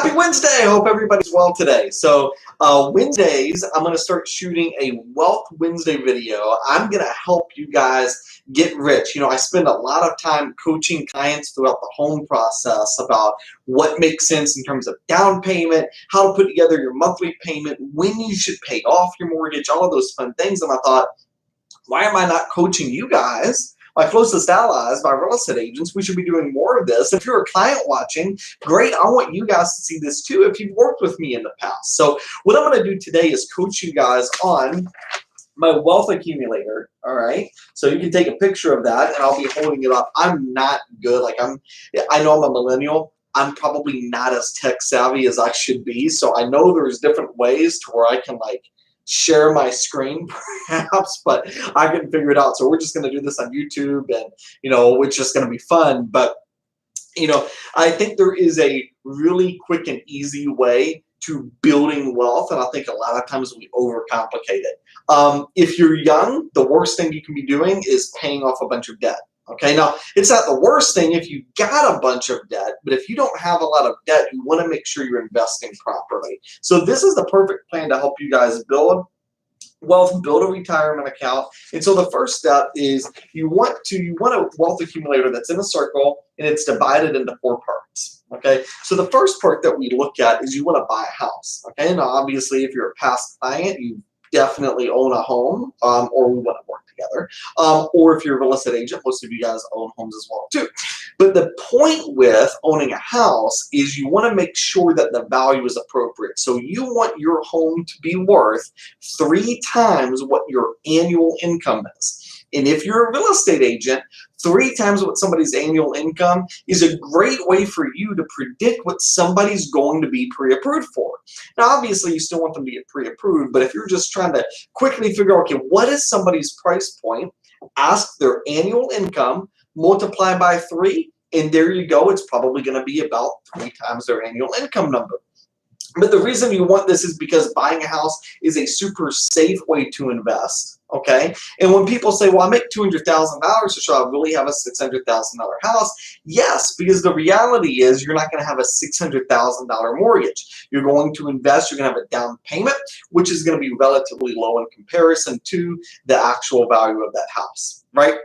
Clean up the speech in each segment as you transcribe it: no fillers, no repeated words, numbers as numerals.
Happy Wednesday! I hope everybody's well today. So Wednesdays, I'm going to start shooting a Wealth Wednesday video. I'm going to help you guys get rich. You know, I spend a lot of time coaching clients throughout the home process about what makes sense in terms of down payment, how to put together your monthly payment, when you should pay off your mortgage, all of those fun things. And I thought, why am I not coaching you guys? My closest allies, my real estate agents, we should be doing more of this. If you're a client watching, great. I want you guys to see this too if you've worked with me in the past. So what I'm going to do today is coach you guys on my wealth accumulator. All right. So you can take a picture of that and I'll be holding it up. I'm not good. I know I'm a millennial. I'm probably not as tech savvy as I should be. So I know there's different ways to where I can share my screen perhaps, but I can figure it out. So we're just going to do this on YouTube and, it's just going to be fun. But, I think there is a really quick and easy way to building wealth. And I think a lot of times we overcomplicate it. If you're young, the worst thing you can be doing is paying off a bunch of debt. Okay, now it's not the worst thing if you got a bunch of debt, but if you don't have a lot of debt, you want to make sure you're investing properly. So this is the perfect plan to help you guys build wealth, build a retirement account. And so the first step is you want a wealth accumulator that's in a circle and it's divided into 4 parts. Okay, so the first part that we look at is you want to buy a house. Okay, now obviously if you're a past client, you definitely own a home, or we want to work together. Or if you're a real estate agent, most of you guys own homes as well too. But the point with owning a house is you want to make sure that the value is appropriate. So you want your home to be worth 3 times what your annual income is. And if you're a real estate agent, 3 times what somebody's annual income is a great way for you to predict what somebody's going to be pre-approved for. Now, obviously, you still want them to get pre-approved, but if you're just trying to quickly figure out, okay, what is somebody's price point, ask their annual income, multiply by 3, and there you go. It's probably going to be about 3 times their annual income number. But the reason you want this is because buying a house is a super safe way to invest. Okay, and when people say, well, I make $200,000, so should I really have a $600,000 house? Yes, because the reality is you're not going to have a $600,000 mortgage. You're going to invest, you're going to have a down payment, which is going to be relatively low in comparison to the actual value of that house, right?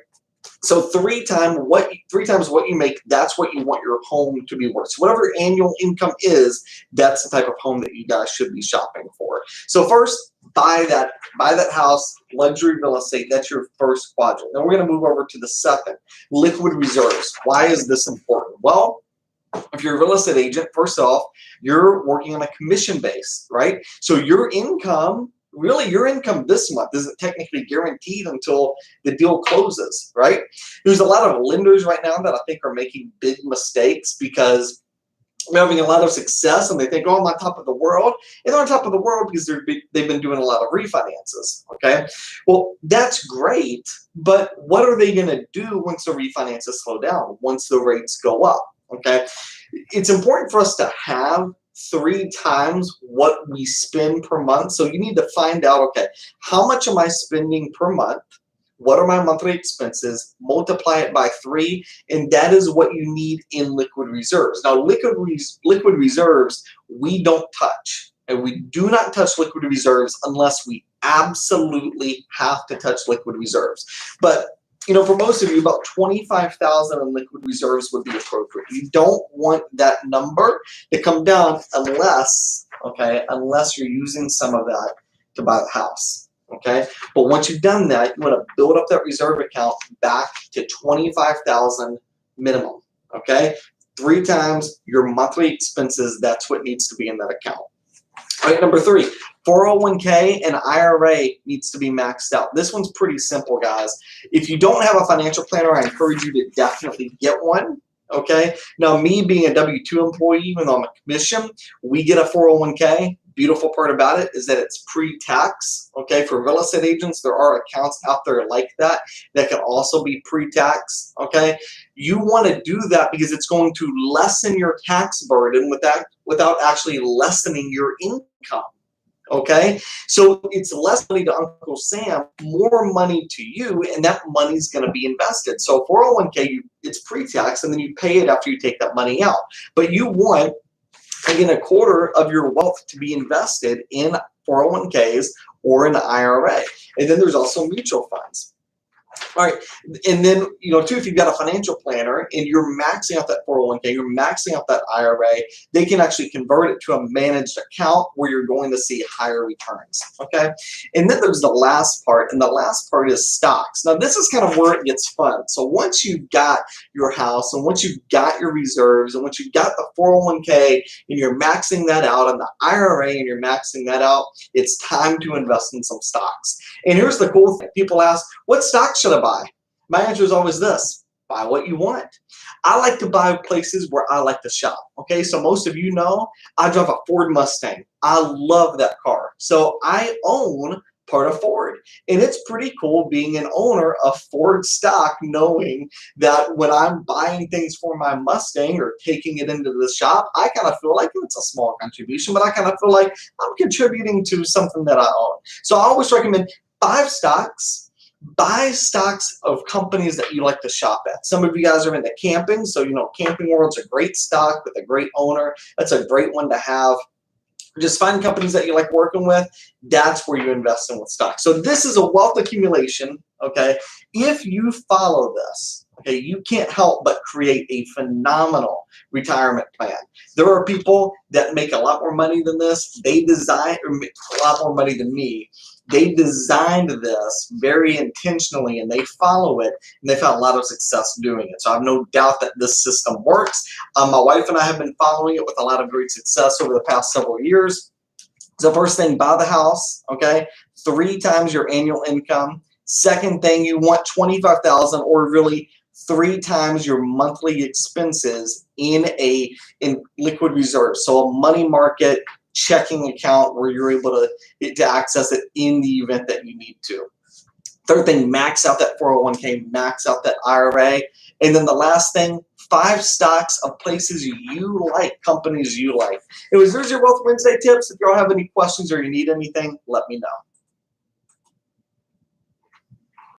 So 3 times what you make, that's what you want your home to be worth. So whatever annual income is, that's the type of home that you guys should be shopping for. So first, buy that house, luxury real estate. That's your first quadrant. Then we're going to move over to the second, liquid reserves. Why is this important? Well, if you're a real estate agent, first off, you're working on a commission base, right? So your income, really your income this month isn't technically guaranteed until the deal closes, right? There's a lot of lenders right now that I think are making big mistakes because they're having a lot of success and they think, oh, I'm on top of the world. And they're on top of the world because they've been doing a lot of refinances, okay? Well, that's great, but what are they going to do once the refinances slow down, once the rates go up, okay? It's important for us to have 3 times what we spend per month. So you need to find out, okay, how much am I spending per month? What are my monthly expenses? Multiply it by 3, and that is what you need in liquid reserves. Now, liquid reserves, we don't touch, and we do not touch liquid reserves unless we absolutely have to touch liquid reserves. But for most of you, about 25,000 in liquid reserves would be appropriate. You don't want that number to come down unless you're using some of that to buy the house. Okay, but once you've done that, you want to build up that reserve account back to 25,000 minimum. Okay, 3 times your monthly expenses. That's what needs to be in that account. All right, number 3, 401k and IRA needs to be maxed out. This one's pretty simple, guys. If you don't have a financial planner, I encourage you to definitely get one. Okay, now me being a W-2 employee, even though I'm a commission, we get a 401k. Beautiful part about it is that it's pre-tax. Okay, for real estate agents, there are accounts out there like that can also be pre-tax. Okay, you want to do that because it's going to lessen your tax burden without actually lessening your income. Okay, so it's less money to Uncle Sam, more money to you, and that money's going to be invested. So 401k, it's pre-tax, and then you pay it after you take that money out. But you want Again, a quarter of your wealth to be invested in 401ks or an IRA. And then there's also mutual funds. All right, and then, too, if you've got a financial planner and you're maxing out that 401k, you're maxing out that IRA, they can actually convert it to a managed account where you're going to see higher returns, okay? And then there's the last part, and the last part is stocks. Now, this is kind of where it gets fun. So once you've got your house and once you've got your reserves and once you've got the 401k and you're maxing that out and the IRA and you're maxing that out, it's time to invest in some stocks. And here's the cool thing. People ask, what stocks should I buy? My answer is always this: buy what you want. I like to buy places where I like to shop. Okay, so most of you know I drive a Ford Mustang. I love that car. So I own part of Ford. And it's pretty cool being an owner of Ford stock, knowing that when I'm buying things for my Mustang or taking it into the shop, I kind of feel like it's a small contribution, but I kind of feel like I'm contributing to something that I own. So I always recommend 5 stocks. Buy stocks of companies that you like to shop at. Some of you guys are into camping, so Camping World's a great stock with a great owner. That's a great one to have. Just find companies that you like working with. That's where you invest in with stocks. So this is a wealth accumulation, okay? If you follow this, okay, you can't help but create a phenomenal retirement plan. There are people that make a lot more money than this. They design, or make a lot more money than me. They designed this very intentionally and they follow it, and they found a lot of success doing it. So I have no doubt that this system works. My wife and I have been following it with a lot of great success over the past several years. So first thing, buy the house, okay? 3 times your annual income. Second thing, you want $25,000 or really 3 times your monthly expenses in liquid reserves. So a money market checking account where you're able to access it in the event that you need to. Third thing, max out that 401k, max out that IRA. And then the last thing, 5 stocks of places you like, companies you like. Anyways, there's your Wealth Wednesday tips. If y'all have any questions or you need anything, let me know.